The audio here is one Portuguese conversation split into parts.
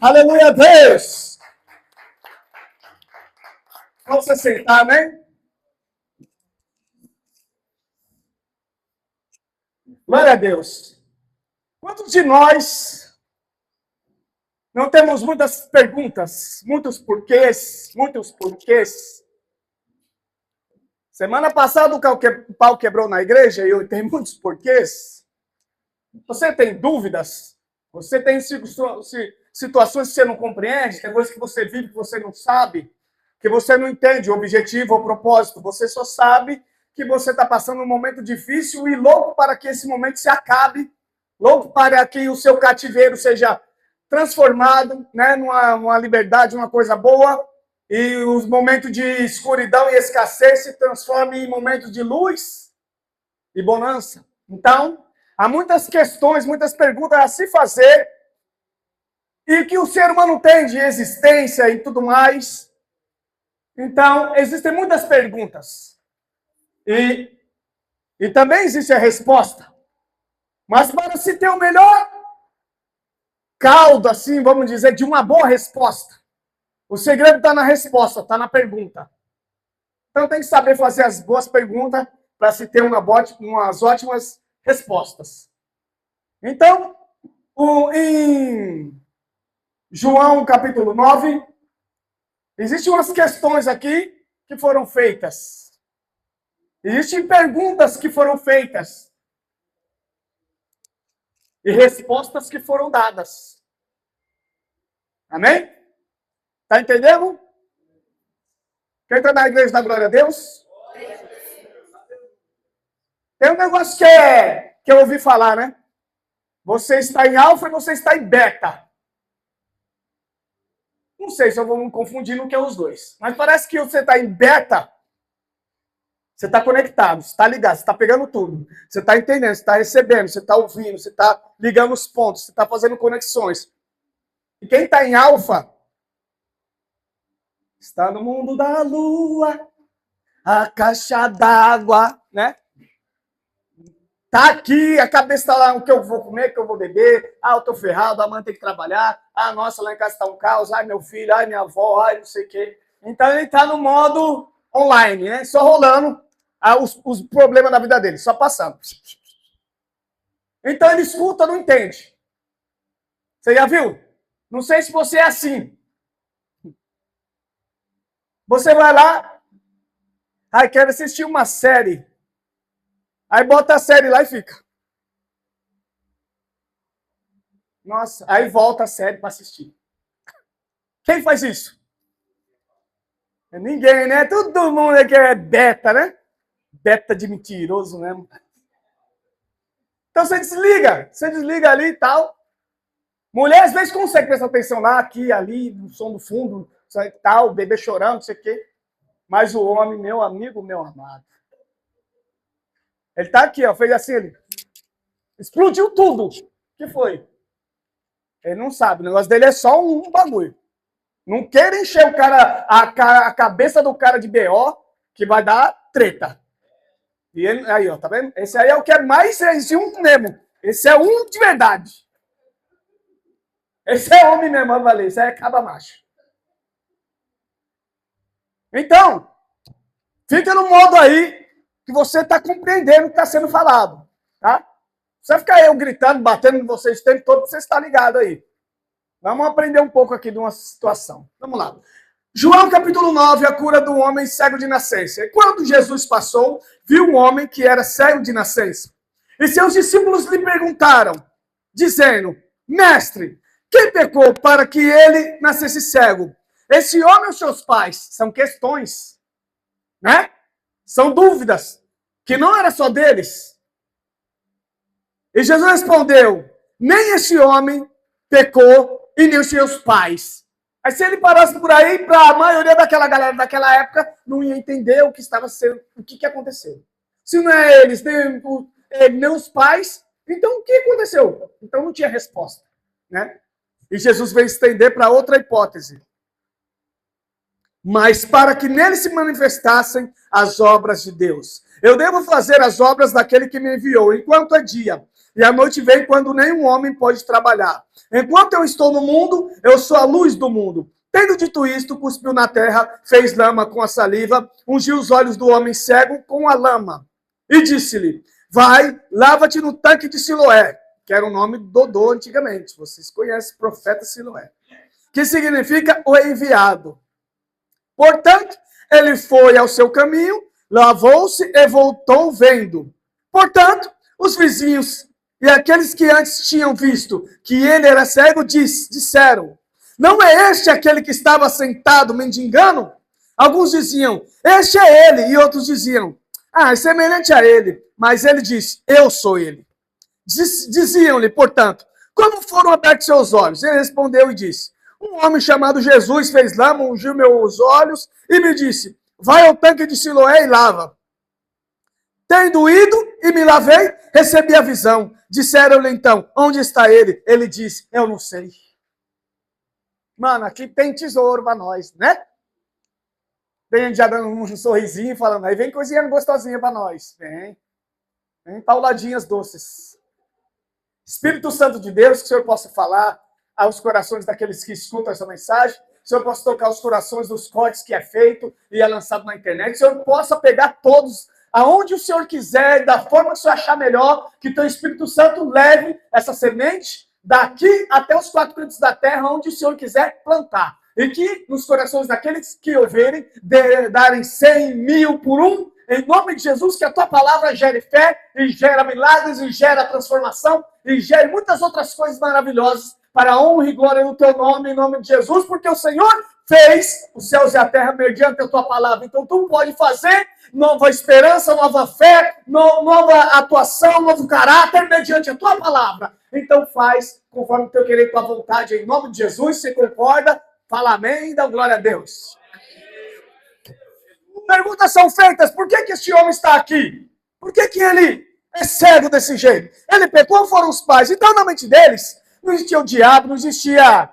Aleluia a Deus! Vamos se sentar, né? Glória a Deus. Quantos de nós não temos muitas perguntas, muitos porquês? Semana passada o pau quebrou na igreja e eu tenho muitos porquês. Você tem dúvidas? Você tem situações que você não compreende? Tem coisas que você vive que você não sabe? Que você não entende o objetivo ou o propósito? Você só sabe que você está passando um momento difícil e louco para que esse momento se acabe, louco para que o seu cativeiro seja transformado, né, numa liberdade, uma coisa boa, e os momentos de escuridão e escassez se transformem em momentos de luz e bonança. Então, há muitas questões, muitas perguntas a se fazer, e que o ser humano tem de existência e tudo mais. Então, existem muitas perguntas. E também existe a resposta. Mas para se ter o melhor caldo, assim, vamos dizer, de uma boa resposta, o segredo está na resposta, está na pergunta. Então tem que saber fazer as boas perguntas para se ter umas ótimas respostas. Então, em João capítulo 9, existem umas questões aqui que foram feitas. Existem perguntas que foram feitas. E respostas que foram dadas. Amém? Tá entendendo? Quer entrar na igreja da glória a Deus? Tem um negócio que eu ouvi falar, né? Você está em alfa e você está em beta. Não sei se eu vou me confundir no que é os dois. Mas parece que você está em beta. Você está conectado, você está ligado, você está pegando tudo. Você está entendendo, você está recebendo, você está ouvindo, você está ligando os pontos, você está fazendo conexões. E quem está em alfa está no mundo da lua, a caixa d'água, né? Tá aqui, a cabeça está lá, o que eu vou comer, o que eu vou beber. Ah, eu tô ferrado, amanhã tem que trabalhar. Ah, nossa, lá em casa está um caos. Ai, meu filho, ai, minha avó, ai, não sei o quê. Então ele está no modo online, né? Só rolando os problemas da vida dele, só passando. Então ele escuta, não entende. Você já viu? Não sei se você é assim. Você vai lá, ai, quero assistir uma série. Aí bota a série lá e fica. Nossa, aí volta a série para assistir. Quem faz isso? Ninguém, né? Todo mundo aqui é beta, né? Beta de mentiroso mesmo. Então você desliga ali e tal. Mulher às vezes consegue prestar atenção lá, aqui, ali, no som do fundo, tal, o bebê chorando, não sei o quê. Mas o homem, meu amigo, meu amado. Ele tá aqui, ó, fez assim, ele explodiu tudo. O que foi? Ele não sabe, o negócio dele é só um bagulho. Não queira encher o cara, a cabeça do cara de BO, que vai dar treta. E ele, aí, ó, tá vendo? Esse aí é o que é mais, esse um mesmo. Esse é um de verdade. Esse é homem mesmo, valeu. Esse aí é caba macho. Então, fica no modo aí que você está compreendendo o que está sendo falado, tá? Você ficar eu gritando, batendo em vocês o tempo todo, você está ligado aí. Vamos aprender um pouco aqui de uma situação. Vamos lá. João capítulo 9, a cura do homem cego de nascença. E quando Jesus passou, viu um homem que era cego de nascença. E seus discípulos lhe perguntaram, dizendo, mestre, quem pecou para que ele nascesse cego? Esse homem ou seus pais? São questões, né? São dúvidas, que não era só deles. E Jesus respondeu, nem esse homem pecou e nem os seus pais. Aí se ele parasse por aí, para a maioria daquela galera daquela época, não ia entender o que estava sendo, o que aconteceu. Se não é eles, nem os pais, então o que aconteceu? Então não tinha resposta, né? E Jesus veio estender para outra hipótese. Mas para que nele se manifestassem as obras de Deus. Eu devo fazer as obras daquele que me enviou, enquanto é dia. E a noite vem quando nenhum homem pode trabalhar. Enquanto eu estou no mundo, eu sou a luz do mundo. Tendo dito isto, cuspiu na terra, fez lama com a saliva, ungiu os olhos do homem cego com a lama. E disse-lhe, vai, lava-te no tanque de Siloé, que era o nome do Dodô antigamente. Vocês conhecem o profeta Siloé. Que significa o enviado. Portanto, ele foi ao seu caminho, lavou-se e voltou vendo. Portanto, os vizinhos e aqueles que antes tinham visto que ele era cego disseram, não é este aquele que estava sentado mendigando? Alguns diziam, este é ele, e outros diziam, é semelhante a ele. Mas ele disse, eu sou ele. Diziam-lhe, portanto, como foram abertos seus olhos? Ele respondeu e disse, um homem chamado Jesus fez lama, ungiu meus olhos e me disse, vai ao tanque de Siloé e lava. Tendo ido e me lavei, recebi a visão. Disseram-lhe então, onde está ele? Ele disse, eu não sei. Mano, aqui tem tesouro para nós, né? Tem gente já dando um sorrisinho, falando, aí vem coisinha gostosinha para nós. Vem pauladinhas doces. Espírito Santo de Deus, que o Senhor possa falar aos corações daqueles que escutam essa mensagem, que o Senhor possa tocar os corações dos cortes que é feito e é lançado na internet, que o Senhor possa pegar todos aonde o Senhor quiser, da forma que o Senhor achar melhor, que teu Espírito Santo leve essa semente daqui até os 4 cantos da terra, onde o Senhor quiser plantar. E que nos corações daqueles que ouvirem, darem 100, 1000 por um, em nome de Jesus, que a tua palavra gere fé, e gera milagres, e gera transformação, e gere muitas outras coisas maravilhosas, para a honra e glória do teu nome, em nome de Jesus, porque o Senhor fez os céus e a terra mediante a tua palavra. Então tu pode fazer nova esperança, nova fé, nova atuação, novo caráter mediante a tua palavra. Então faz conforme o teu querer e tua vontade, em nome de Jesus. Você concorda? Fala amém e dá glória a Deus. Perguntas são feitas, por que este homem está aqui? Por que ele é cego desse jeito? Ele pecou, foram os pais. Então na mente deles não existia o diabo, não existia,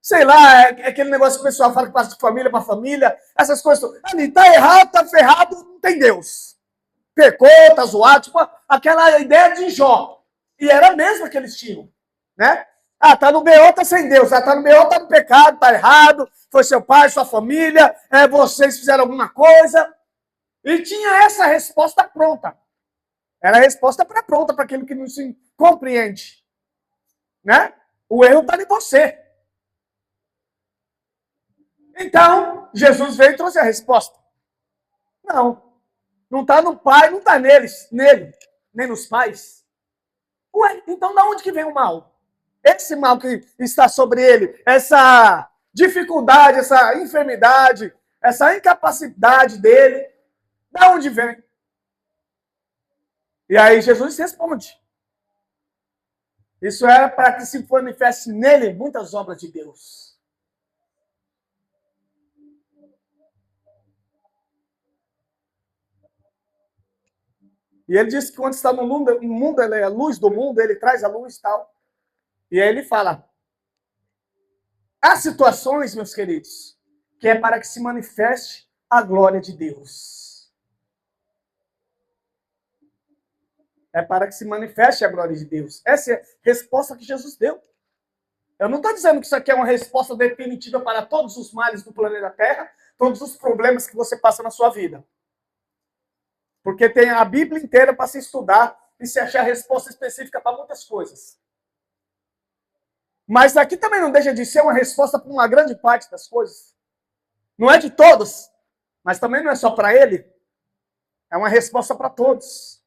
sei lá, aquele negócio que o pessoal fala que passa de família para família, essas coisas. Ali, tá errado, tá ferrado, não tem Deus. Pecou, tá zoado, tipo aquela ideia de Jó. E era mesmo que eles tinham, né? Ah, tá no BO, tá sem Deus. Ah, tá no BO, tá no pecado, tá errado. Foi seu pai, sua família, vocês fizeram alguma coisa. E tinha essa resposta pronta. Era a resposta pré-pronta para aquele que não se compreende. Né? O erro está em você. Então, Jesus veio e trouxe a resposta. Não está no pai, não está nele, nem nos pais. Ué, então da onde que vem o mal? Esse mal que está sobre ele, essa dificuldade, essa enfermidade, essa incapacidade dele, da onde vem? E aí Jesus responde. Isso era para que se manifeste nele muitas obras de Deus. E ele diz que quando está no mundo ele é a luz do mundo, ele traz a luz e tal. E aí ele fala, há situações, meus queridos, que é para que se manifeste a glória de Deus. É para que se manifeste a glória de Deus. Essa é a resposta que Jesus deu. Eu não estou dizendo que isso aqui é uma resposta definitiva para todos os males do planeta Terra, todos os problemas que você passa na sua vida. Porque tem a Bíblia inteira para se estudar e se achar resposta específica para muitas coisas. Mas aqui também não deixa de ser uma resposta para uma grande parte das coisas. Não é de todos, mas também não é só para ele. É uma resposta para todos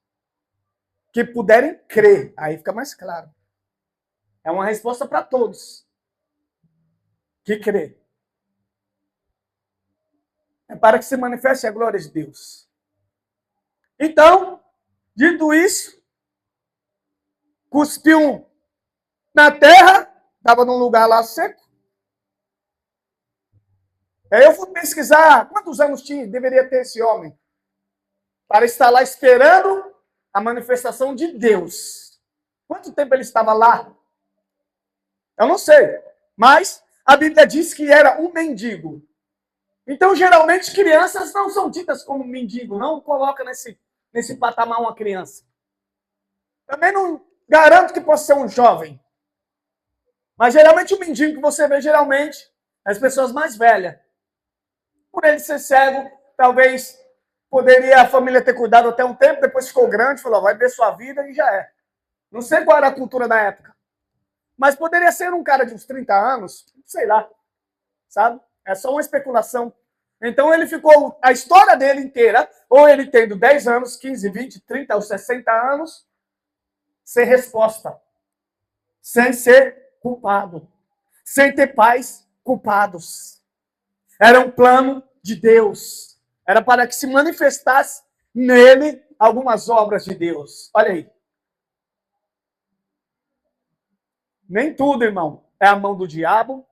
que puderem crer. Aí fica mais claro. É uma resposta para todos que crê. É para que se manifeste a glória de Deus. Então, dito isso, cuspiu na terra, estava num lugar lá seco. Aí eu fui pesquisar quantos anos deveria ter esse homem para estar lá esperando a manifestação de Deus. Quanto tempo ele estava lá? Eu não sei, mas a Bíblia diz que era um mendigo. Então, geralmente, crianças não são ditas como mendigo, não coloca nesse patamar uma criança. Também não garanto que possa ser um jovem. Mas geralmente o mendigo que você vê, geralmente, é as pessoas mais velhas. Por ele ser cego, talvez poderia a família ter cuidado até um tempo, depois ficou grande, falou, vai ver sua vida e já é. Não sei qual era a cultura da época. Mas poderia ser um cara de uns 30 anos, sei lá, sabe? É só uma especulação. Então ele ficou, a história dele inteira, ou ele tendo 10 anos, 15, 20, 30 ou 60 anos, sem resposta, sem ser culpado, sem ter pais culpados. Era um plano de Deus. Era para que se manifestasse nele algumas obras de Deus. Olha aí. Nem tudo, irmão, é a mão do diabo.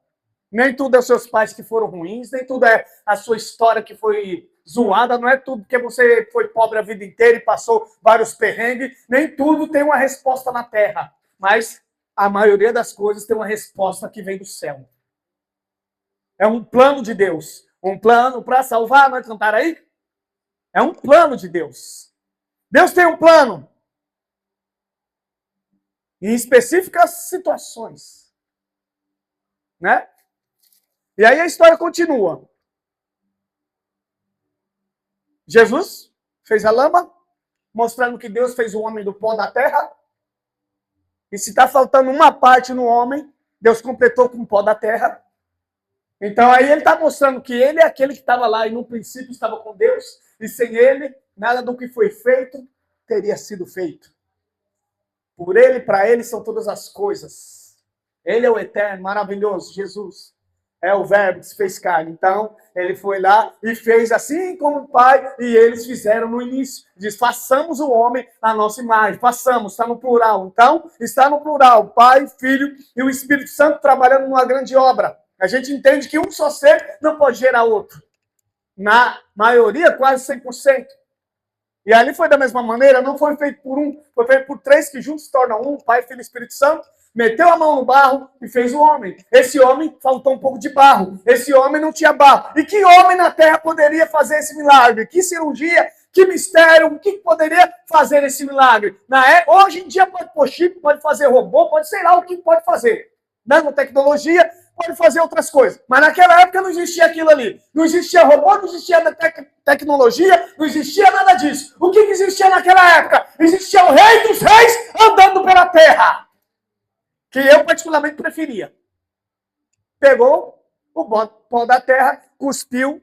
Nem tudo é os seus pais que foram ruins. Nem tudo é a sua história que foi zoada. Não é tudo porque você foi pobre a vida inteira e passou vários perrengues. Nem tudo tem uma resposta na terra. Mas a maioria das coisas tem uma resposta que vem do céu. É um plano de Deus. Um plano para salvar, não é cantar aí? É um plano de Deus. Deus tem um plano. Em específicas situações. Né? E aí a história continua. Jesus fez a lama, mostrando que Deus fez o homem do pó da terra. E se está faltando uma parte no homem, Deus completou com o pó da terra. Então aí ele está mostrando que ele é aquele que estava lá e no princípio estava com Deus. E sem ele, nada do que foi feito teria sido feito. Por ele, para ele, são todas as coisas. Ele é o eterno, maravilhoso, Jesus. É o verbo que se fez carne. Então, ele foi lá e fez assim como o Pai e eles fizeram no início. Diz, façamos o homem a nossa imagem. Façamos, está no plural. Então, está no plural. Pai, Filho e o Espírito Santo trabalhando numa grande obra. A gente entende que um só ser não pode gerar outro. Na maioria, quase 100%. E ali foi da mesma maneira, não foi feito por um, foi feito por três que juntos se tornam um, Pai, Filho e Espírito Santo, meteu a mão no barro e fez o homem. Esse homem faltou um pouco de barro, esse homem não tinha barro. E que homem na terra poderia fazer esse milagre? Que cirurgia, que mistério, o que poderia fazer esse milagre? Hoje em dia pode pôr chip, pode fazer robô, pode sei lá o que pode fazer. Nanotecnologia, pode fazer outras coisas. Mas naquela época não existia aquilo ali. Não existia robô, não existia tecnologia, não existia nada disso. O que existia naquela época? Existia o Rei dos Reis andando pela terra. Que eu particularmente preferia. Pegou o pó da terra, cuspiu,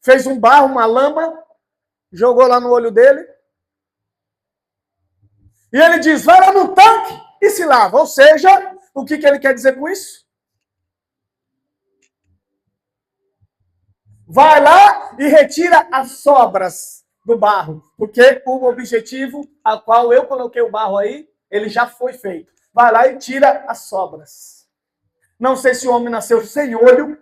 fez um barro, uma lama, jogou lá no olho dele. E ele diz, vai lá no tanque e se lava. Ou seja, o que ele quer dizer com isso? Vai lá e retira as sobras do barro. Porque o objetivo a qual eu coloquei o barro aí, ele já foi feito. Vai lá e tira as sobras. Não sei se o homem nasceu sem olho.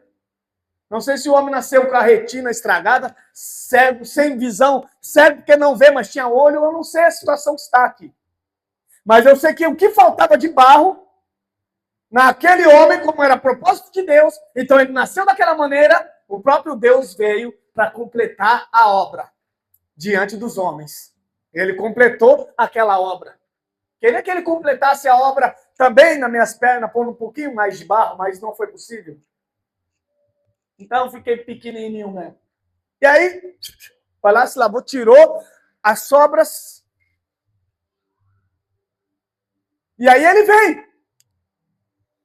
Não sei se o homem nasceu com a retina estragada, cego, sem visão, cego porque não vê, mas tinha olho. Eu não sei a situação que está aqui. Mas eu sei que o que faltava de barro, naquele homem, como era propósito de Deus, então ele nasceu daquela maneira, o próprio Deus veio para completar a obra diante dos homens. Ele completou aquela obra. Queria que ele completasse a obra também nas minhas pernas, pondo um pouquinho mais de barro, mas não foi possível. Então fiquei pequenininho mesmo. E aí, vai lá, se lavou, tirou as sobras. E aí ele vem,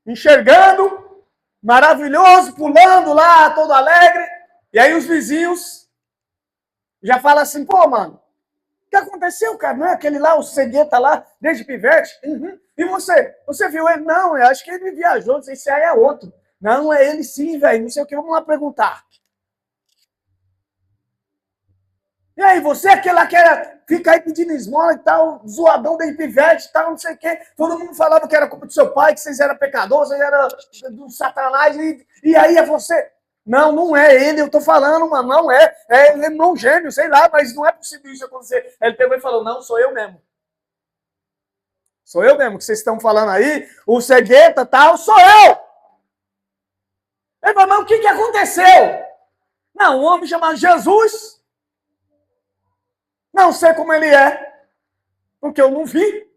enxergando, maravilhoso, pulando lá, todo alegre. E aí os vizinhos já falam assim, pô, mano, o que aconteceu, cara? Não é aquele lá, o cegueta lá, desde pivete? Uhum. E você? Você viu ele? Não, eu acho que ele viajou, não sei se aí é outro. Não, é ele sim, velho, não sei o que, vamos lá perguntar. E aí, você aquele lá que fica aí pedindo esmola e tal, zoadão da pivete e tal, não sei o quê. Todo mundo falava que era culpa do seu pai, que vocês eram pecadores, vocês eram do Satanás, e aí é você. Não, não é ele, eu tô falando, mano, não é. É irmão gêmeo, sei lá, mas não é possível isso acontecer. Ele pegou e falou, não, sou eu mesmo. Sou eu mesmo, que vocês estão falando aí, o cegueta e tal, sou eu. Ele falou, mas o que aconteceu? Não, um homem chamado Jesus Não sei como ele é, porque eu não vi.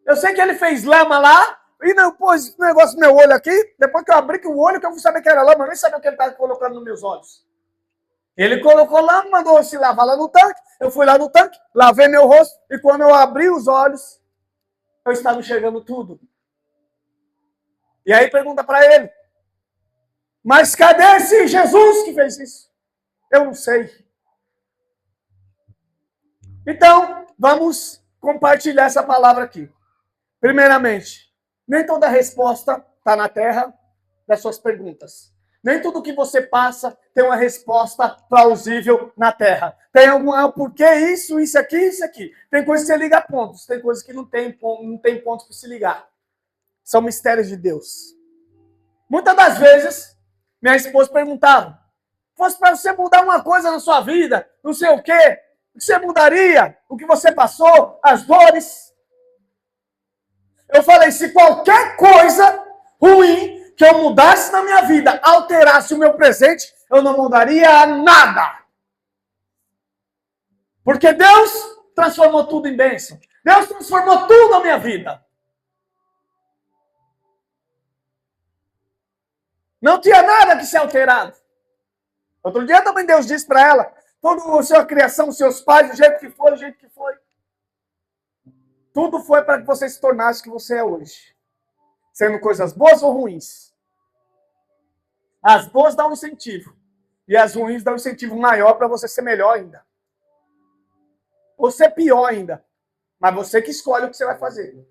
Eu sei que ele fez lama lá, e não pôs um negócio no meu olho aqui, depois que eu abri o olho, que eu fui saber que era lama, eu nem sabia o que ele estava colocando nos meus olhos. Ele colocou lama, mandou se lavar lá no tanque, eu fui lá no tanque, lavei meu rosto, e quando eu abri os olhos, eu estava enxergando tudo. E aí pergunta para ele, mas cadê esse Jesus que fez isso? Eu não sei. Então, vamos compartilhar essa palavra aqui. Primeiramente, nem toda resposta está na terra das suas perguntas. Nem tudo que você passa tem uma resposta plausível na terra. Tem algum porquê isso, isso aqui, isso aqui. Tem coisas que você liga a pontos, tem coisas que não tem pontos para se ligar. São mistérios de Deus. Muitas das vezes, minha esposa perguntava, fosse para você mudar uma coisa na sua vida, não sei o quê, o que você mudaria? O que você passou? As dores? Eu falei, se qualquer coisa ruim que eu mudasse na minha vida, alterasse o meu presente, eu não mudaria nada. Porque Deus transformou tudo em bênção. Deus transformou tudo na minha vida. Não tinha nada que ser alterado. Outro dia também Deus disse para ela, toda a sua criação, os seus pais, do jeito que foi, do jeito que foi. Tudo foi para que você se tornasse o que você é hoje. Sendo coisas boas ou ruins. As boas dão um incentivo. E as ruins dão um incentivo maior para você ser melhor ainda. Ou ser pior ainda. Mas você que escolhe o que você vai fazer.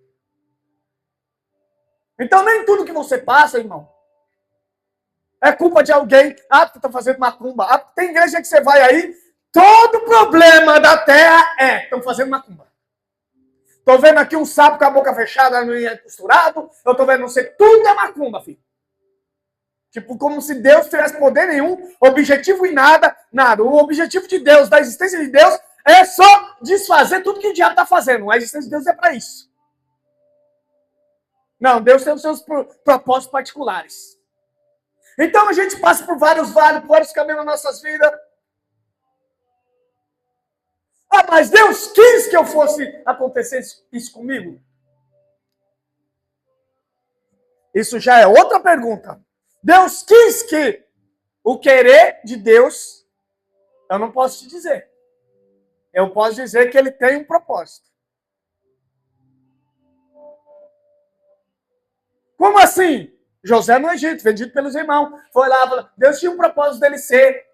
Então nem tudo que você passa, irmão, é culpa de alguém. Ah, tu tá fazendo macumba. Ah, tem igreja que você vai aí, todo problema da terra estão fazendo macumba. Tô vendo aqui um sapo com a boca fechada, não ia costurado. Eu tô vendo, não sei, tudo é macumba, filho. Tipo, como se Deus tivesse poder nenhum, objetivo em nada, nada. O objetivo de Deus, da existência de Deus, é só desfazer tudo que o diabo tá fazendo. A existência de Deus é para isso. Não, Deus tem os seus propósitos particulares. Então a gente passa por vários caminhos nas nossas vidas. Ah, mas Deus quis que eu fosse acontecer isso comigo? Isso já é outra pergunta. Deus quis que o querer de Deus, eu não posso te dizer. Eu posso dizer que ele tem um propósito. Como assim? José no Egito, vendido pelos irmãos. Foi lá, falou, Deus tinha um propósito dele ser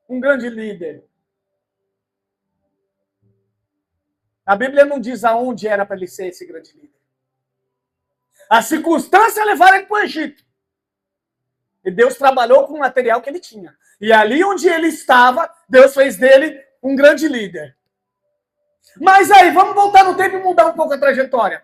um grande líder. A Bíblia não diz aonde era para ele ser esse grande líder. As circunstâncias levaram ele para o Egito. E Deus trabalhou com o material que ele tinha. E ali onde ele estava, Deus fez dele um grande líder. Mas aí, vamos voltar no tempo e mudar um pouco a trajetória.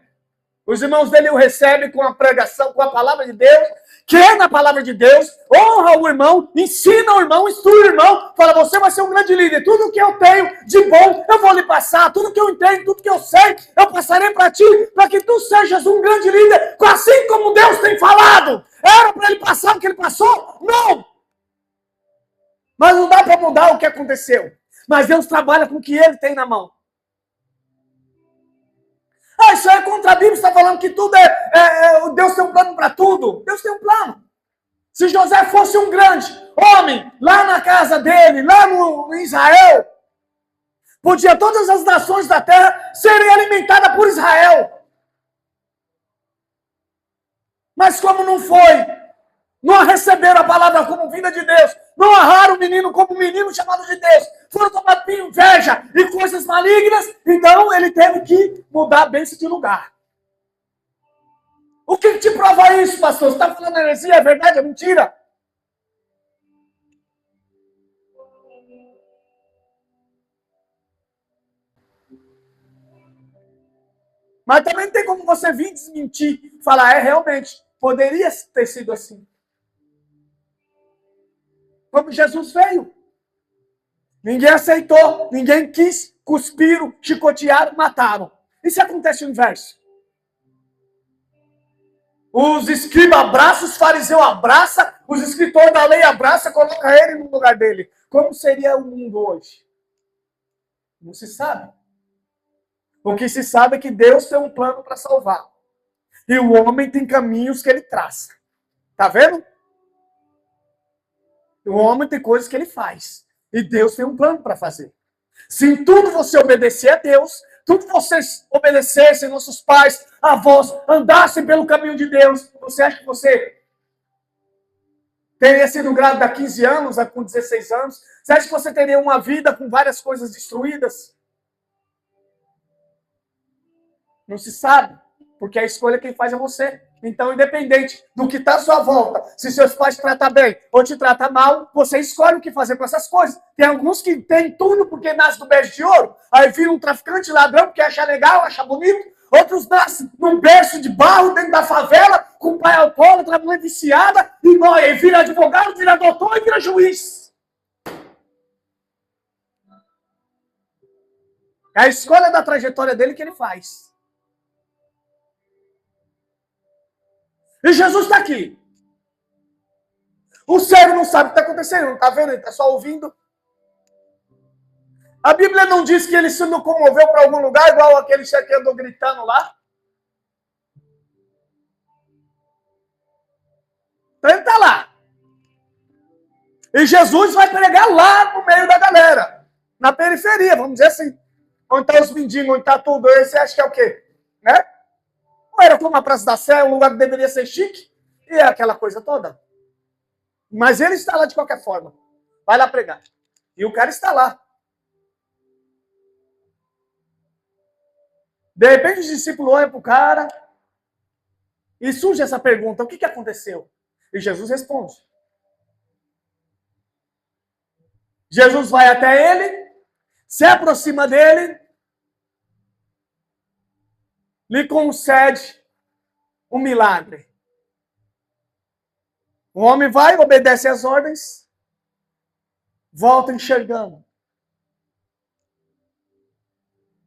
Os irmãos dele o recebem com a pregação, com a palavra de Deus, crê na palavra de Deus, honra o irmão, ensina o irmão, instrui o irmão, fala, você vai ser um grande líder, tudo que eu tenho de bom, eu vou lhe passar, tudo que eu entendo, tudo que eu sei, eu passarei para ti, para que tu sejas um grande líder, assim como Deus tem falado. Era para ele passar o que ele passou? Não! Mas não dá para mudar o que aconteceu. Mas Deus trabalha com o que ele tem na mão. Ah, isso é contra a Bíblia, está falando que tudo Deus tem um plano para tudo. Deus tem um plano. Se José fosse um grande homem, lá na casa dele, lá no Israel, podia todas as nações da terra serem alimentadas por Israel. Mas como não foi, não receberam a palavra como vinda de Deus, não honraram o menino como menino chamado de Deus, foram tomados por inveja e coisas malignas, então ele teve que mudar a bênção de lugar. O que te prova isso, pastor? Você está falando heresia, é verdade, é mentira? Mas também não tem como você vir desmentir, falar, realmente, poderia ter sido assim. Como Jesus veio. Ninguém aceitou, ninguém quis, cuspiram, chicotearam, mataram. E se acontece o inverso? Os escribas abraçam, os fariseus abraçam, os escritores da lei abraçam, coloca ele no lugar dele. Como seria o mundo hoje? Não se sabe. O que se sabe é que Deus tem um plano para salvar. E o homem tem caminhos que ele traça. Tá vendo? O homem tem coisas que ele faz. E Deus tem um plano para fazer. Se em tudo você obedecer a Deus, tudo vocês obedecessem, nossos pais, avós, andassem pelo caminho de Deus, você acha que você teria sido grávida há 15 anos, com 16 anos? Você acha que você teria uma vida com várias coisas destruídas? Não se sabe, porque a escolha quem faz é você. Então, independente do que está à sua volta, se seus pais te tratam bem ou te tratam mal, você escolhe o que fazer com essas coisas. Tem alguns que têm tudo porque nascem do berço de ouro, aí vira um traficante, ladrão, porque acha legal, acha bonito. Outros nascem num berço de barro dentro da favela, com o pai alcoólatra, a mãe viciada, e vira advogado, vira doutor e vira juiz. É a escolha da trajetória dele que ele faz. E Jesus está aqui. O cego não sabe o que está acontecendo, não está vendo, ele está só ouvindo. A Bíblia não diz que ele se não comoveu para algum lugar, igual aquele que andou gritando lá. Então ele está lá. E Jesus vai pregar lá no meio da galera. Na periferia, vamos dizer assim. Onde está os mendigos, onde está tudo. Você acha que é o quê? Né? Ou era como a Praça da Sé, um lugar que deveria ser chique. E é aquela coisa toda. Mas ele está lá de qualquer forma. Vai lá pregar. E o cara está lá. De repente os discípulos olham para o cara e surge essa pergunta: o que aconteceu? E Jesus responde. Jesus vai até ele, se aproxima dele, lhe concede um milagre. O homem vai, obedece às ordens, volta enxergando.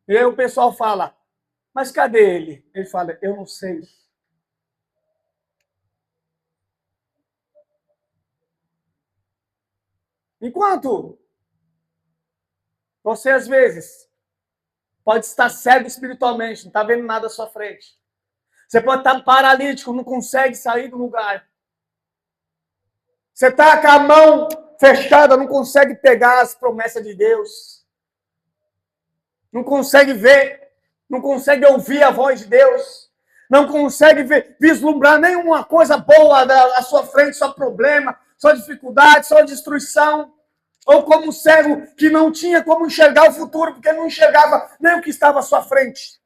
E aí o pessoal fala: mas cadê ele? Ele fala: eu não sei. Enquanto você, às vezes, pode estar cego espiritualmente, não está vendo nada à sua frente. Você pode estar paralítico, não consegue sair do lugar. Você está com a mão fechada, não consegue pegar as promessas de Deus. Não consegue ver, não consegue ouvir a voz de Deus. Não consegue vislumbrar nenhuma coisa boa à sua frente, só problema, só dificuldade, só destruição. Ou como um cego que não tinha como enxergar o futuro, porque não enxergava nem o que estava à sua frente.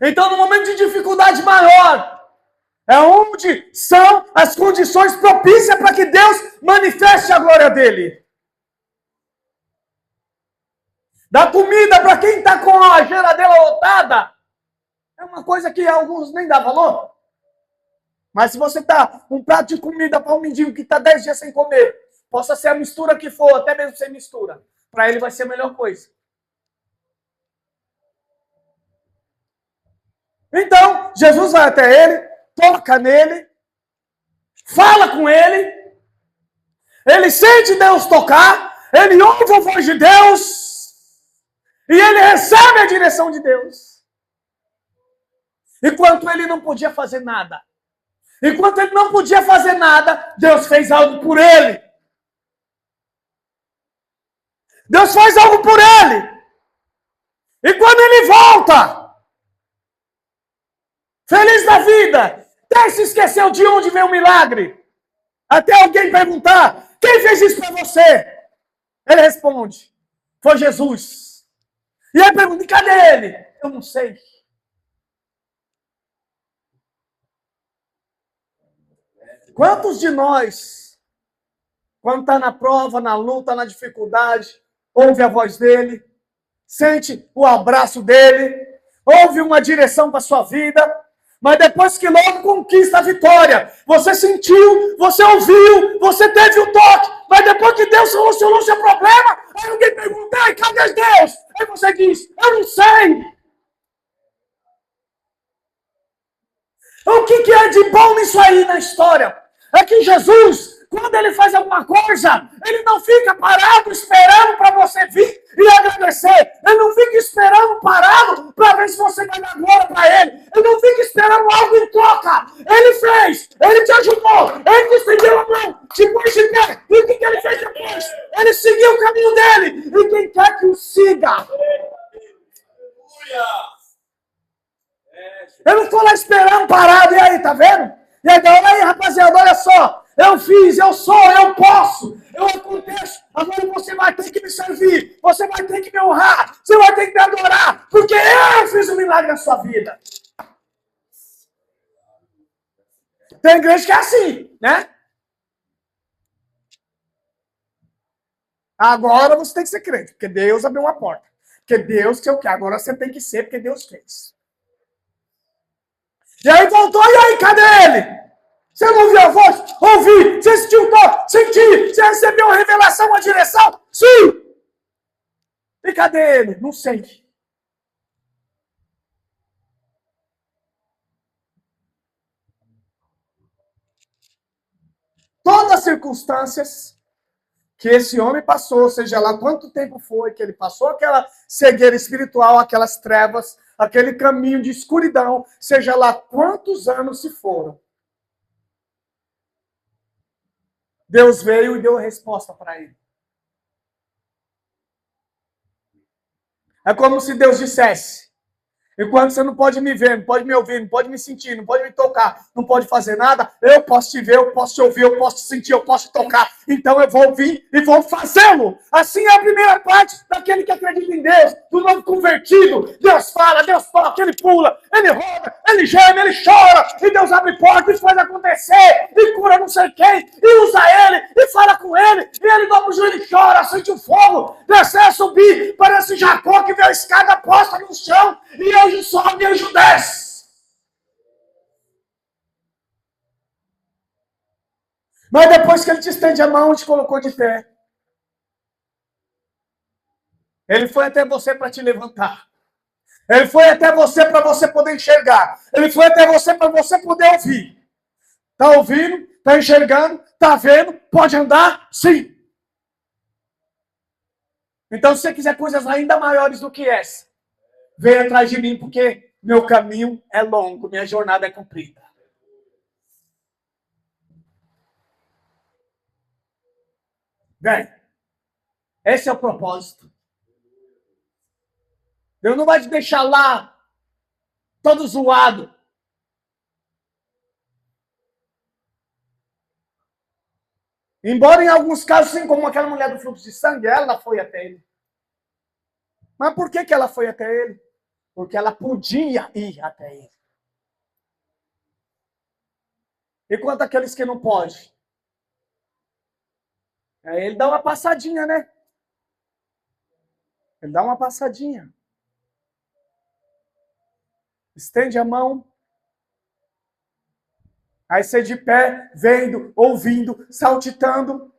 Então, no momento de dificuldade maior, é onde são as condições propícias para que Deus manifeste a glória dele. Dar comida para quem está com a geladeira lotada é uma coisa que alguns nem dão valor. Mas se você dá um prato de comida para um mendigo que está 10 dias sem comer, possa ser a mistura que for, até mesmo sem mistura, para ele vai ser a melhor coisa. Então, Jesus vai até ele, toca nele, fala com ele, ele sente Deus tocar, ele ouve a voz de Deus, e ele recebe a direção de Deus. Enquanto ele não podia fazer nada, Deus fez algo por ele. Deus faz algo por ele. E quando ele volta, feliz da vida, até se esqueceu de onde veio o milagre. Até alguém perguntar: quem fez isso para você? Ele responde: foi Jesus. E aí pergunta: cadê ele? Eu não sei. Quantos de nós, quando está na prova, na luta, na dificuldade, ouve a voz dele, sente o abraço dele, ouve uma direção para a sua vida, mas depois que logo conquista a vitória, você sentiu, você ouviu, você teve o toque, mas depois que Deus solucionou o seu problema, aí alguém pergunta: cadê Deus? Aí você diz: eu não sei. O que é de bom nisso aí na história? É que Jesus Quando ele faz alguma coisa, ele não fica parado esperando para você vir e agradecer. Ele não fica esperando parado para ver se você vai dar glória para ele. Ele não fica esperando algo em troca. Ele fez, ele te ajudou, ele te estendeu a mão, te pôs de pé. E o que ele fez depois? Ele seguiu o caminho dele. E quem quer que o siga? Eu não estou lá esperando parado. E aí, tá vendo? E aí, olha aí, rapaziada, olha só. Eu fiz, eu sou, eu posso, eu aconteço. Agora você vai ter que me servir, você vai ter que me honrar, você vai ter que me adorar, porque eu fiz um milagre na sua vida. Tem igreja que é assim, né? Agora você tem que ser crente, porque Deus abriu uma porta. Porque Deus quer o quê? Agora você tem que ser, porque Deus fez. E aí voltou, e aí, cadê ele? Você não ouviu a voz? Ouvi. Você sentiu o toque? Senti. Você recebeu uma revelação, uma direção? Sim. E cadê ele? Não sei. Todas as circunstâncias que esse homem passou, seja lá quanto tempo foi que ele passou aquela cegueira espiritual, aquelas trevas, aquele caminho de escuridão, seja lá quantos anos se foram, Deus veio e deu a resposta para ele. É como se Deus dissesse: enquanto você não pode me ver, não pode me ouvir, não pode me sentir, não pode me tocar, não pode fazer nada, eu posso te ver, eu posso te ouvir, eu posso te sentir, eu posso te tocar. Então eu vou vir e vou fazê-lo. Assim é a primeira parte daquele que acredita em Deus, do novo convertido. Deus fala, Deus toca, ele pula, ele roda, ele geme, ele chora, e Deus abre portas e faz acontecer, e cura não sei quem, e usa ele, e fala com ele, e ele dobra o joelho e chora, sente o fogo, descer a subir, parece Jacó que vê a escada posta no chão, e anjo sobe e anjo desce. Mas depois que ele te estende a mão, te colocou de pé. Ele foi até você para te levantar. Ele foi até você para você poder enxergar. Ele foi até você para você poder ouvir. Está ouvindo? Está enxergando? Está vendo? Pode andar? Sim. Então, se você quiser coisas ainda maiores do que essa, venha atrás de mim, porque meu caminho é longo, minha jornada é comprida. Vem. Esse é o propósito. Deus não vai te deixar lá, todo zoado. Embora em alguns casos, assim como aquela mulher do fluxo de sangue, ela foi até ele. Mas por que ela foi até ele? Porque ela podia ir até ele. E quanto àqueles que não podem? Aí ele dá uma passadinha, né? Ele dá uma passadinha. Estende a mão. Aí você de pé, vendo, ouvindo, saltitando.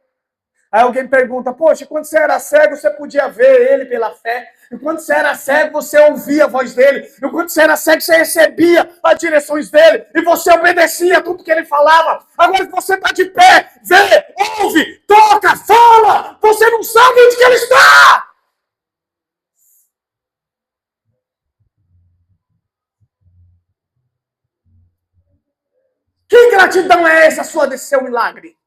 Aí alguém pergunta: poxa, quando você era cego, você podia ver ele pela fé. E quando você era cego, você ouvia a voz dele. E quando você era cego, você recebia as direções dele. E você obedecia tudo que ele falava. Agora que você está de pé, vê, ouve, toca, fala. Você não sabe onde que ele está. Que ingratidão é essa sua desse seu milagre?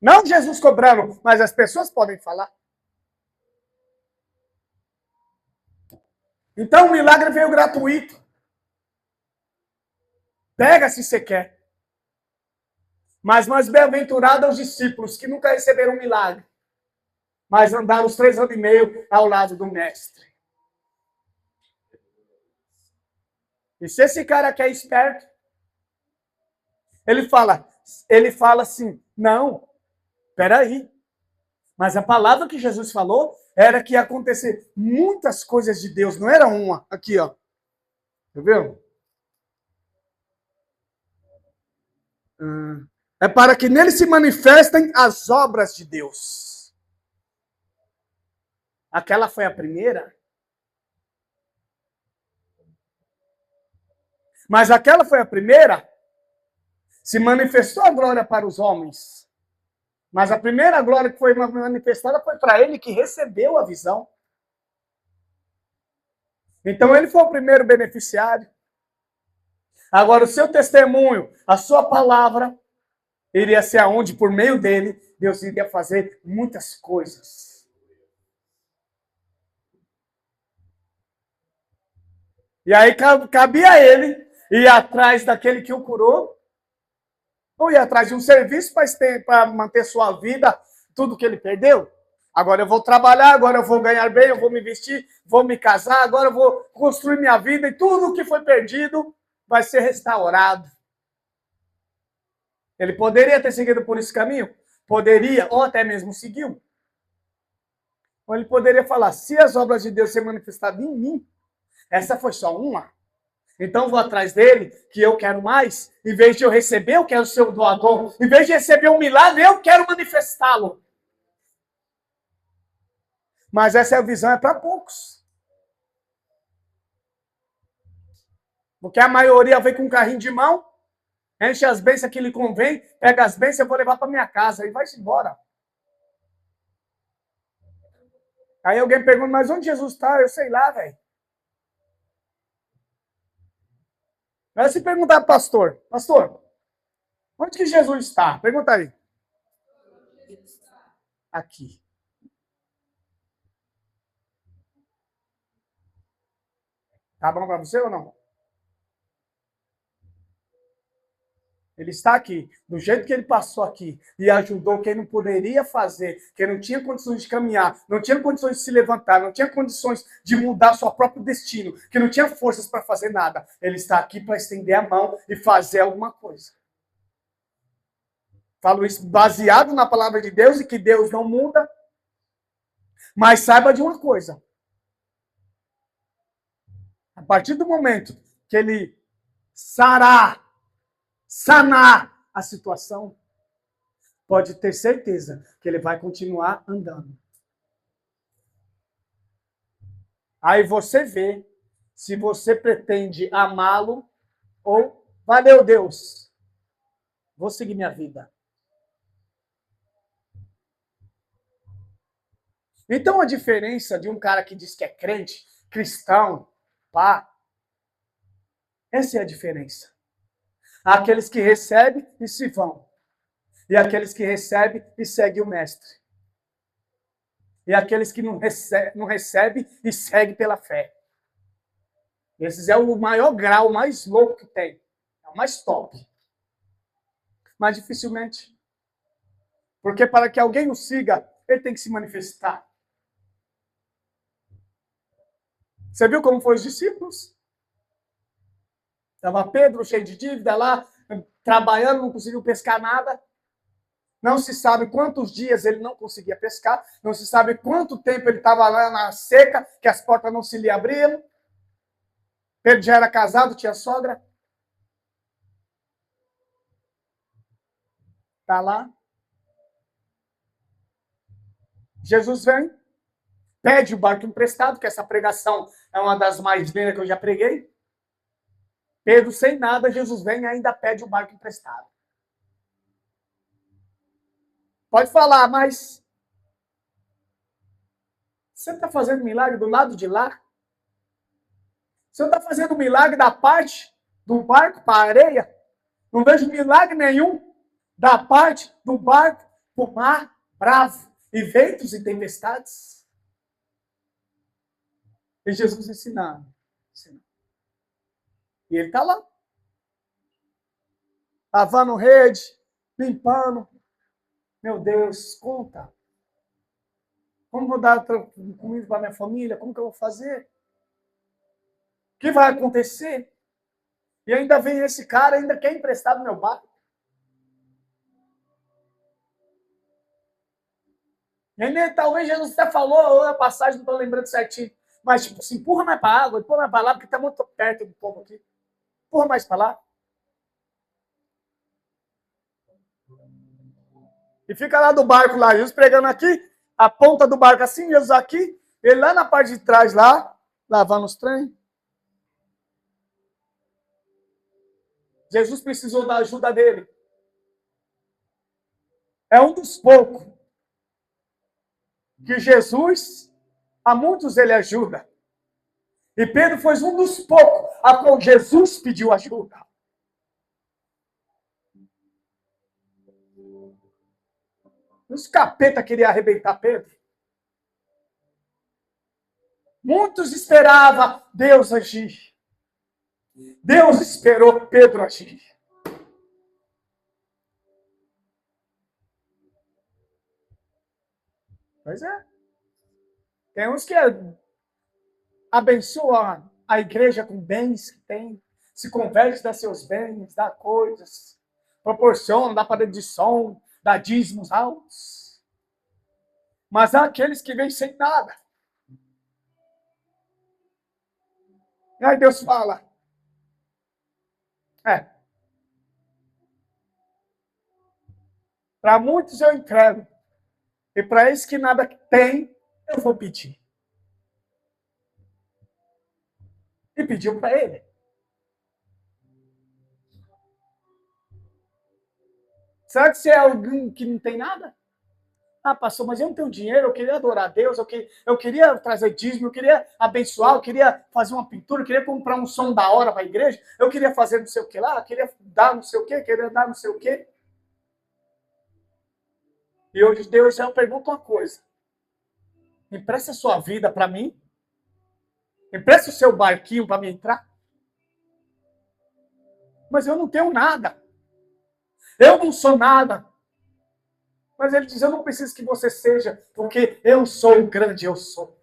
Não Jesus cobrando, mas as pessoas podem falar. Então o milagre veio gratuito. Pega se você quer. Mas mais bem-aventurados os discípulos que nunca receberam um milagre, mas andaram os 3 anos e meio ao lado do mestre. E se esse cara aqui é esperto, ele fala assim: não, peraí. Mas a palavra que Jesus falou era que ia acontecer muitas coisas de Deus, não era uma. Aqui, ó. Entendeu? É para que nele se manifestem as obras de Deus. Aquela foi a primeira. Mas aquela foi a primeira Se manifestou a glória para os homens. Mas a primeira glória que foi manifestada foi para ele que recebeu a visão. Então ele foi o primeiro beneficiário. Agora o seu testemunho, a sua palavra, iria ser aonde, por meio dele, Deus iria fazer muitas coisas. E aí cabia a ele ir atrás daquele que o curou, ou ir atrás de um serviço para manter sua vida, tudo que ele perdeu. Agora eu vou trabalhar, agora eu vou ganhar bem, eu vou me vestir, vou me casar, agora eu vou construir minha vida e tudo que foi perdido vai ser restaurado. Ele poderia ter seguido por esse caminho? Poderia, ou até mesmo seguiu. Ou ele poderia falar, se as obras de Deus se manifestaram em mim, essa foi só uma. Então vou atrás dele, que eu quero mais. Em vez de eu receber, eu quero ser o doador. Em vez de receber um milagre, eu quero manifestá-lo. Mas essa visão é para poucos. Porque a maioria vem com um carrinho de mão, enche as bênçãos que lhe convém, pega as bênçãos, eu vou levar para minha casa e vai-se embora. Aí alguém pergunta, mas onde Jesus está? Eu sei lá, velho. Aí se perguntar, pastor, onde que Jesus está? Pergunta aí. Aqui. Tá bom para você ou não? Ele está aqui, do jeito que ele passou aqui, e ajudou quem não poderia fazer, quem não tinha condições de caminhar, não tinha condições de se levantar, não tinha condições de mudar seu próprio destino, que não tinha forças para fazer nada. Ele está aqui para estender a mão e fazer alguma coisa. Falo isso baseado na palavra de Deus e que Deus não muda. Mas saiba de uma coisa. A partir do momento que ele sanar a situação, pode ter certeza que ele vai continuar andando. Aí você vê se você pretende amá-lo ou, valeu Deus, vou seguir minha vida. Então a diferença de um cara que diz que é crente, cristão, pá, essa é a diferença. Há aqueles que recebem e se vão. E aqueles que recebem e seguem o mestre. E aqueles que não recebem e seguem pela fé. Esses é o maior grau, o mais louco que tem. É o mais top. Mas dificilmente. Porque para que alguém o siga, ele tem que se manifestar. Você viu como foram os discípulos? Estava Pedro cheio de dívida lá, trabalhando, não conseguiu pescar nada. Não se sabe quantos dias ele não conseguia pescar. Não se sabe quanto tempo ele estava lá na seca, que as portas não se lhe abriam. Pedro já era casado, tinha sogra. Está lá. Jesus vem, pede o barco emprestado, que essa pregação é uma das mais lindas que eu já preguei. Pedro, sem nada, Jesus vem e ainda pede o barco emprestado. Pode falar, mas você está fazendo milagre do lado de lá? Você está fazendo milagre da parte do barco para a areia? Não vejo milagre nenhum da parte do barco para o mar bravo, e ventos e tempestades. E Jesus ensinando. E ele está lá. Lavando rede, limpando. Meu Deus, conta. Como vou dar comida para minha família? Como que eu vou fazer? O que vai acontecer? E ainda vem esse cara, ainda quer emprestar no meu barco. E talvez Jesus até falou a passagem, não estou lembrando certinho. Mas, tipo assim, empurra mais para a água, empurra mais para lá, porque está muito perto do povo aqui. Empurra mais para lá. E fica lá do barco lá, Jesus pregando aqui, a ponta do barco assim, Jesus aqui, ele lá na parte de trás lá, lavando os trem. Jesus precisou da ajuda dele. É um dos poucos que Jesus, a muitos ele ajuda. E Pedro foi um dos poucos a qual Jesus pediu ajuda. Os capeta queriam arrebentar Pedro. Muitos esperavam Deus agir. Deus esperou Pedro agir. Pois é. Tem uns que abençoam a igreja com bens que tem, se converte, dá seus bens, dá coisas, proporciona, dá parede de som, dá dízimos altos. Mas há aqueles que vêm sem nada. E aí Deus fala, para muitos eu entrego, e para esses que nada tem, eu vou pedir. E pediu para ele. Será que você é alguém que não tem nada? Ah, pastor, mas eu não tenho dinheiro, eu queria adorar a Deus, eu queria trazer dízimo, eu queria abençoar, eu queria fazer uma pintura, eu queria comprar um som da hora para a igreja, eu queria fazer não sei o que lá, eu queria dar não sei o que, queria dar não sei o que. E hoje Deus já pergunta uma coisa. Empresta a sua vida para mim? Empresta o seu barquinho para me entrar? Mas eu não tenho nada. Eu não sou nada. Mas ele diz, eu não preciso que você seja, porque eu sou o grande eu sou.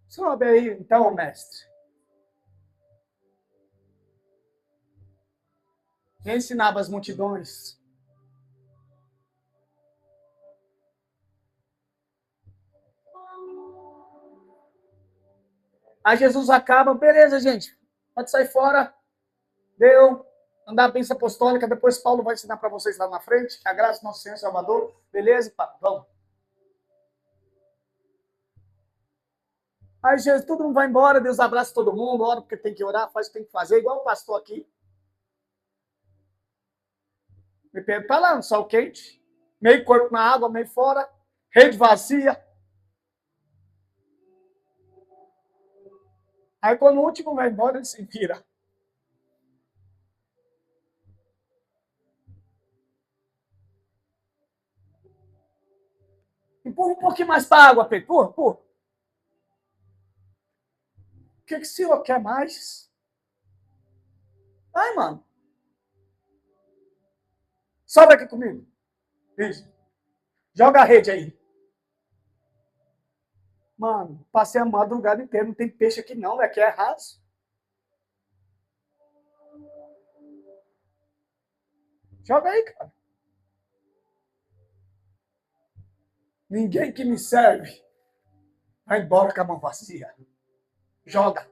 Sobe aí, então, mestre. Quem ensinava as multidões? Aí Jesus acaba, beleza, gente, pode sair fora. Deu, andar a bênção apostólica, depois Paulo vai ensinar para vocês lá na frente, que a graça do nosso Senhor Salvador, beleza? Vamos. Aí Jesus, todo mundo vai embora, Deus abraça todo mundo, ora porque tem que orar, faz o que tem que fazer, igual o pastor aqui. E Pedro tá lá no sol quente, meio corpo na água, meio fora, rede vazia. Aí quando o último vai embora, ele se vira. Empurra um pouquinho mais para a água, Pedro. Empurra. O que o senhor quer mais? Vai, mano. Sobe aqui comigo. Isso. Joga a rede aí. Mano, passei a madrugada inteira, não tem peixe aqui não, aqui é raso. Joga aí, cara. Ninguém que me serve vai embora com a mão vazia. Joga.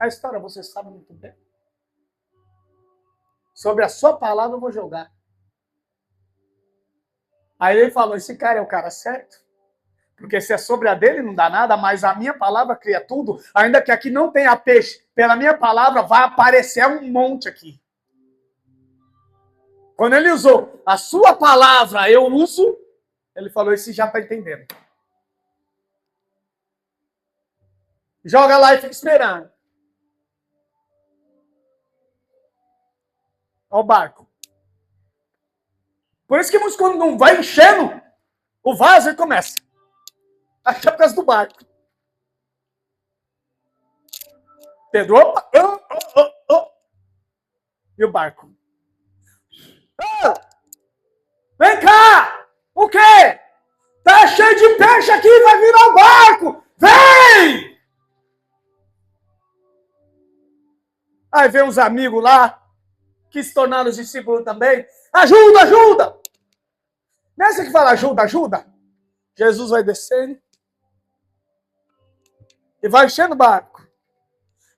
A história você sabe muito bem. Sobre a sua palavra eu vou jogar. Aí ele falou, esse cara é o cara certo? Porque se é sobre a dele não dá nada, mas a minha palavra cria tudo. Ainda que aqui não tenha peixe, pela minha palavra vai aparecer um monte aqui. Quando ele usou a sua palavra, eu uso, ele falou, esse já está entendendo. Joga lá e fica esperando. Olha o barco. Por isso que quando não vai enchendo o vaso, ele começa. Aqui é por causa do barco. Pedro, opa, E o barco? Vem cá! O quê? Tá cheio de peixe aqui, vai virar o barco! Vem! Aí vem uns amigos lá, que se tornaram os discípulos também. Ajuda, ajuda! Não é essa que fala ajuda, ajuda? Jesus vai descendo e vai enchendo o barco.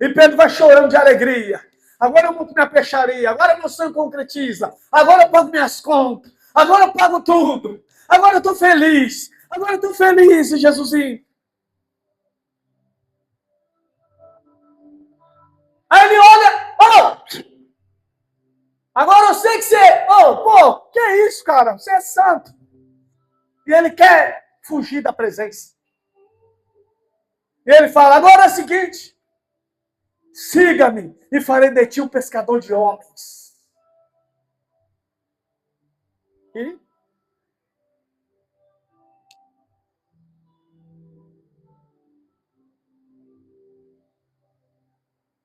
E Pedro vai chorando de alegria. Agora eu monto minha peixaria, agora meu sonho concretiza, agora eu pago minhas contas, agora eu pago tudo, agora eu estou feliz, Jesusinho. Aí ele olha, agora eu sei que você, que é isso, cara? Você é santo. E ele quer fugir da presença. E ele fala, agora é o seguinte, siga-me e farei de ti um pescador de homens. E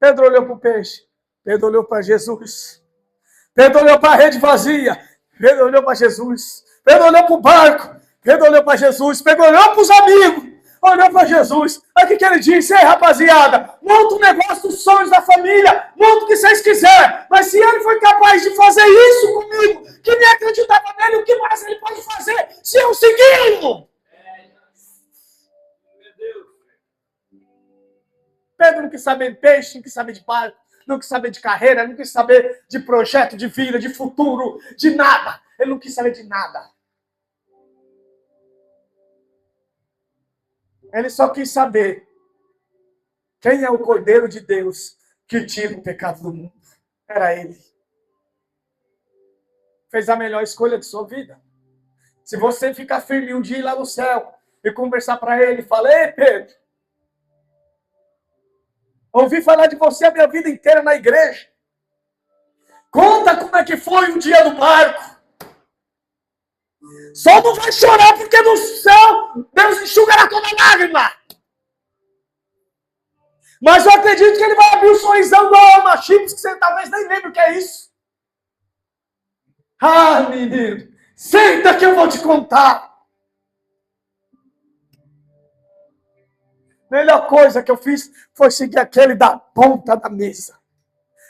Pedro olhou para o peixe, Pedro olhou para Jesus, Pedro olhou para a rede vazia, Pedro olhou para Jesus, Pedro olhou para o barco, Pedro olhou para Jesus, Pedro olhou para os amigos, olhou para Jesus. Aí o que ele disse? Ei, rapaziada, monta um negócio dos sonhos da família, monta o que vocês quiserem, mas se ele foi capaz de fazer isso comigo, que nem acreditava nele, o que mais ele pode fazer se eu segui-lo? Pedro não quis saber de peixe, não quis saber de barco, não quis saber de carreira, não quis saber de projeto de vida, de futuro, de nada. Ele não quis saber de nada. Ele só quis saber quem é o Cordeiro de Deus que tira o pecado do mundo. Era ele. Fez a melhor escolha de sua vida. Se você ficar firme um dia lá no céu e conversar para ele, fala, ei Pedro, ouvi falar de você a minha vida inteira na igreja. Conta como é que foi o dia do barco. Só não vai chorar porque no céu Deus enxugará toda lágrima. Mas eu acredito que ele vai abrir o sorrisão do Alma Chips, que você talvez nem lembre o que é isso. Ah, menino, senta que eu vou te contar. Melhor coisa que eu fiz foi seguir aquele da ponta da mesa.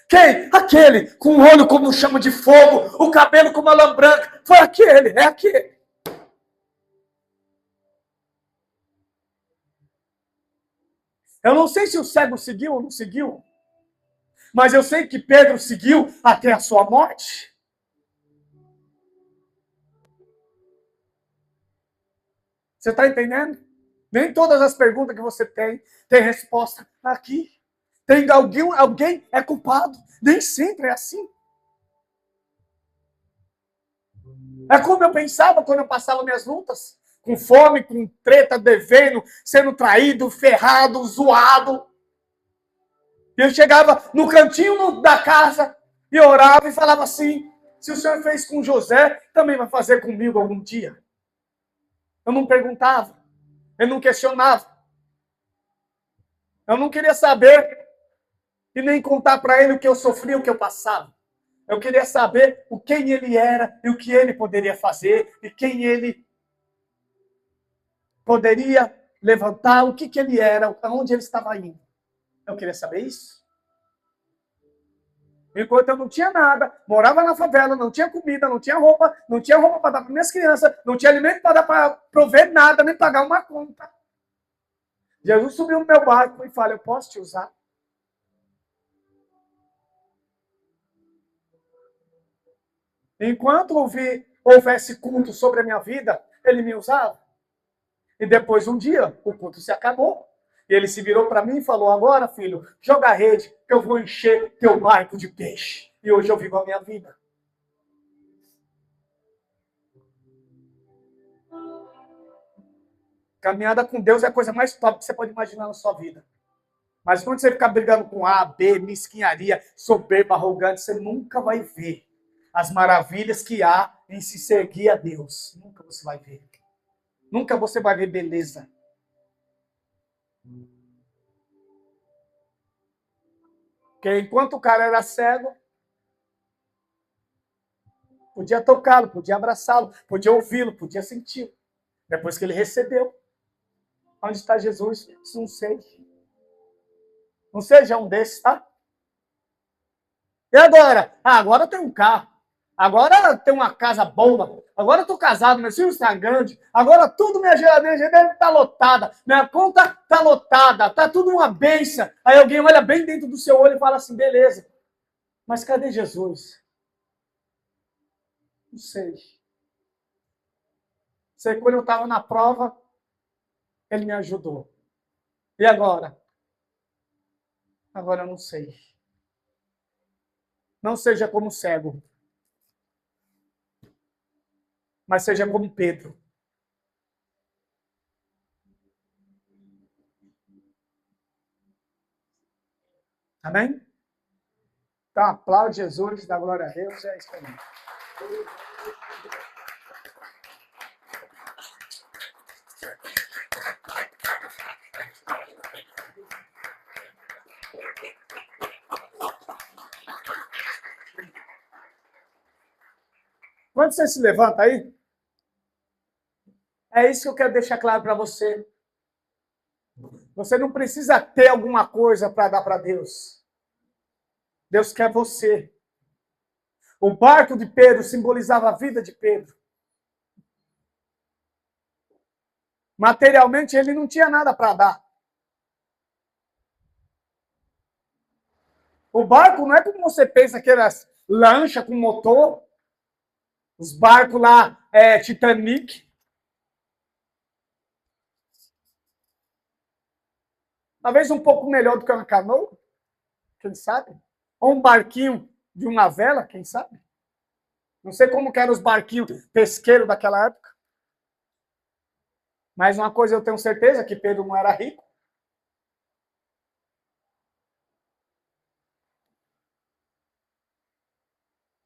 Quem? Aquele com o olho como chama de fogo, o cabelo como a lã branca. Foi aquele, é aquele. Eu não sei se o cego seguiu ou não seguiu, mas eu sei que Pedro seguiu até a sua morte. Você está entendendo? Nem todas as perguntas que você tem resposta aqui. Tem alguém é culpado. Nem sempre é assim. É como eu pensava quando eu passava minhas lutas. Com fome, com treta, devendo, sendo traído, ferrado, zoado. E eu chegava no cantinho da casa e orava e falava assim, se o Senhor fez com José, também vai fazer comigo algum dia. Eu não perguntava. Eu não questionava. Eu não queria saber e nem contar para ele o que eu sofria, o que eu passava. Eu queria saber o quem ele era e o que ele poderia fazer e quem ele poderia levantar, o que ele era, aonde ele estava indo. Eu queria saber isso. Enquanto eu não tinha nada, morava na favela, não tinha comida, não tinha roupa para dar para minhas crianças, não tinha alimento para dar para prover nada, nem pagar uma conta. Jesus subiu no meu barco e falou, eu posso te usar? Enquanto houvesse culto sobre a minha vida, ele me usava. E depois, um dia, o culto se acabou. E ele se virou para mim e falou, agora, filho, joga a rede, que eu vou encher teu barco de peixe. E hoje eu vivo a minha vida. Caminhada com Deus é a coisa mais top que você pode imaginar na sua vida. Mas quando você ficar brigando com A, B, mesquinharia, soberba, arrogante, você nunca vai ver as maravilhas que há em se seguir a Deus. Nunca você vai ver. Nunca você vai ver beleza. Porque enquanto o cara era cego, podia tocá-lo, podia abraçá-lo, podia ouvi-lo, podia senti-lo. Depois que ele recebeu. Onde está Jesus? Não sei. Não seja um desses, tá? E agora? Agora eu tenho um carro. Agora tem uma casa boa. Agora eu tô casado, meus filhos estão grandes. Agora tudo, minha geladeira está lotada. Minha conta está lotada. Tá tudo uma benção. Aí alguém olha bem dentro do seu olho e fala assim, beleza. Mas cadê Jesus? Não sei. Sei quando eu estava na prova, ele me ajudou. E agora? Agora eu não sei. Não seja como cego, mas seja como Pedro. Amém? Então, aplaude Jesus, dá glória a Deus, é isso aí. Quando você se levanta aí, é isso que eu quero deixar claro para você. Você não precisa ter alguma coisa para dar para Deus. Deus quer você. O barco de Pedro simbolizava a vida de Pedro. Materialmente, ele não tinha nada para dar. O barco não é como você pensa, aquelas lancha com motor, os barcos lá, Titanic. Talvez um pouco melhor do que uma canoa, quem sabe? Ou um barquinho de uma vela, quem sabe? Não sei como que eram os barquinhos pesqueiros daquela época. Mas uma coisa eu tenho certeza, que Pedro não era rico.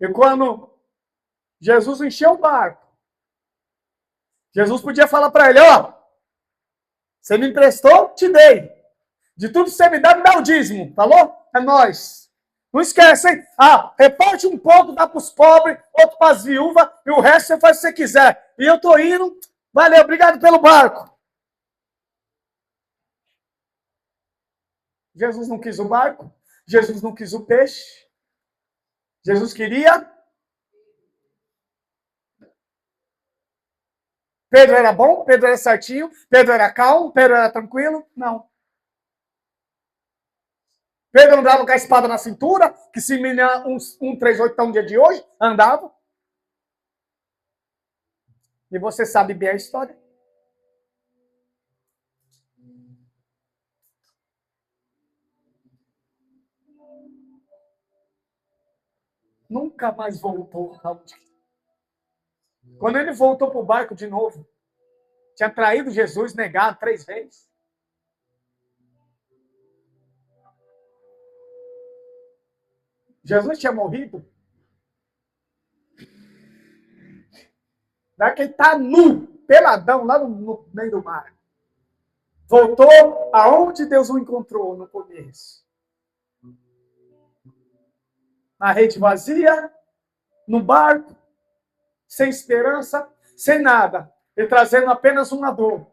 E quando Jesus encheu o barco, Jesus podia falar para ele, ó, você me emprestou, te dei. De tudo que você me dá o dízimo, falou? É nóis. Não esquece, hein? Reparte um pouco, dá para os pobres, outro para as viúvas, e o resto você faz o que você quiser. E eu tô indo, valeu, obrigado pelo barco. Jesus não quis o barco, Jesus não quis o peixe, Jesus queria. Pedro era bom, Pedro era certinho, Pedro era calmo, Pedro era tranquilo? Não. Pedro andava com a espada na cintura, que se mina um 38 no dia de hoje, andava. E você sabe bem a história. Nunca mais voltou. Quando ele voltou para o barco de novo, tinha traído Jesus, negado 3 vezes. Jesus tinha morrido. Daí que ele está nu, peladão, lá no meio do mar. Voltou aonde Deus o encontrou no começo. Na rede vazia, no barco, sem esperança, sem nada. E trazendo apenas uma dor.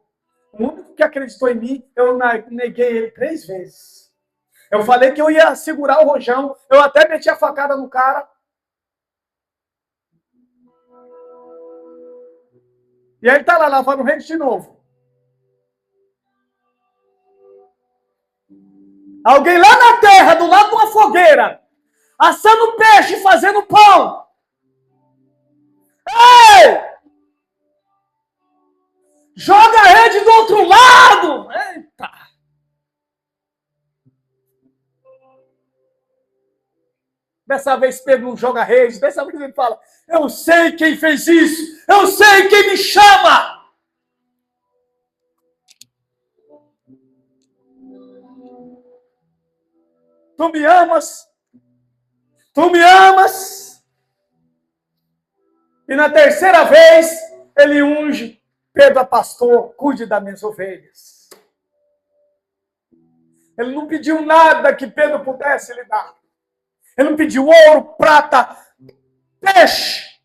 O único que acreditou em mim, eu neguei ele 3 vezes. Eu falei que eu ia segurar o rojão, eu até meti a facada no cara. E aí ele tá lá lavando o rede de novo. Alguém lá na terra, do lado de uma fogueira, assando peixe e fazendo pão. Ei! Joga a rede do outro lado! Eita! Dessa vez Pedro não joga a rede, dessa vez ele fala, eu sei quem fez isso, eu sei quem me chama! Tu me amas? Tu me amas? E na terceira vez, ele unge Pedro a pastor, cuide das minhas ovelhas. Ele não pediu nada que Pedro pudesse lhe dar. Ele não pediu ouro, prata, peixe.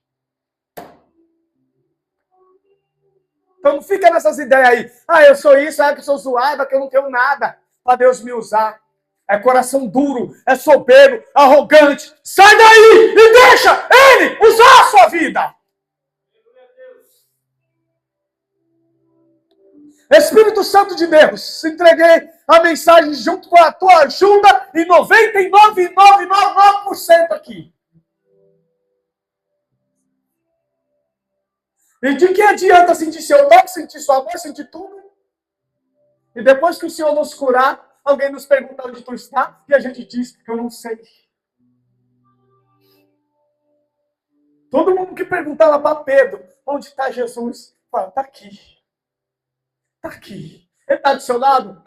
Então não fica nessas ideias aí. Eu sou isso, que eu sou zoada, que eu não tenho nada para Deus me usar. É coração duro, é soberbo, arrogante. Sai daí e deixa ele usar a sua vida. Espírito Santo de Deus, entreguei a mensagem junto com a tua ajuda e 99,999% aqui. E de que adianta sentir seu toque, sentir sua voz, sentir tudo? E depois que o Senhor nos curar, alguém nos pergunta onde tu está e a gente diz, eu não sei. Todo mundo que perguntava para Pedro, onde está Jesus? Fala, está aqui. Está aqui. Ele está do seu lado?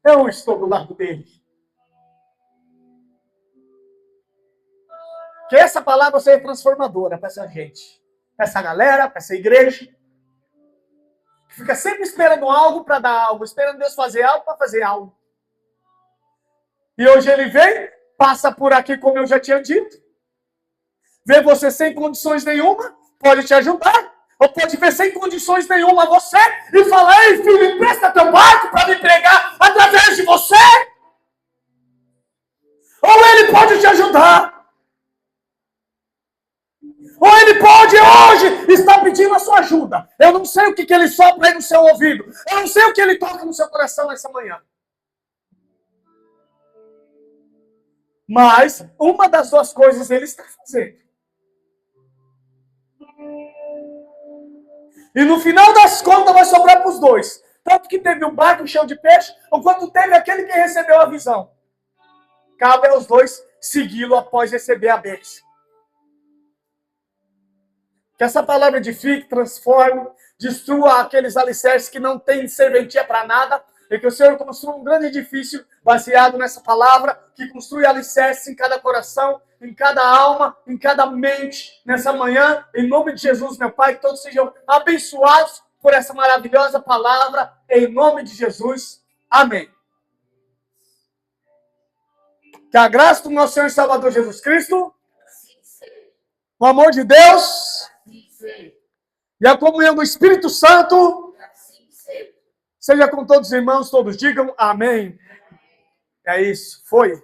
Eu estou do lado dele. Que essa palavra seja transformadora para essa gente. Para essa galera, para essa igreja. Que fica sempre esperando algo para dar algo. Esperando Deus fazer algo para fazer algo. E hoje ele vem, passa por aqui como eu já tinha dito. Vê você sem condições nenhuma, pode te ajudar. Ou pode ver sem condições nenhuma você e falar, ei filho, empresta teu barco para me pregar através de você. Ou ele pode te ajudar. Ou ele pode hoje estar pedindo a sua ajuda. Eu não sei o que ele sopra aí no seu ouvido. Eu não sei o que ele toca no seu coração nessa manhã. Mas uma das duas coisas ele está fazendo. E no final das contas vai sobrar para os dois. Tanto que teve um barco cheio de peixe, ou quanto teve aquele que recebeu a visão. Cabe aos dois segui-lo após receber a bênção. Que essa palavra edifique, transforme, destrua aqueles alicerces que não têm serventia para nada, e que o Senhor construa um grande edifício baseado nessa palavra, que construi alicerces em cada coração, em cada alma, em cada mente, nessa manhã, em nome de Jesus, meu Pai, que todos sejam abençoados por essa maravilhosa palavra, em nome de Jesus. Amém. Que a graça do nosso Senhor e Salvador Jesus Cristo, o amor de Deus e a comunhão do Espírito Santo seja com todos os irmãos, todos digam amém. É isso, foi.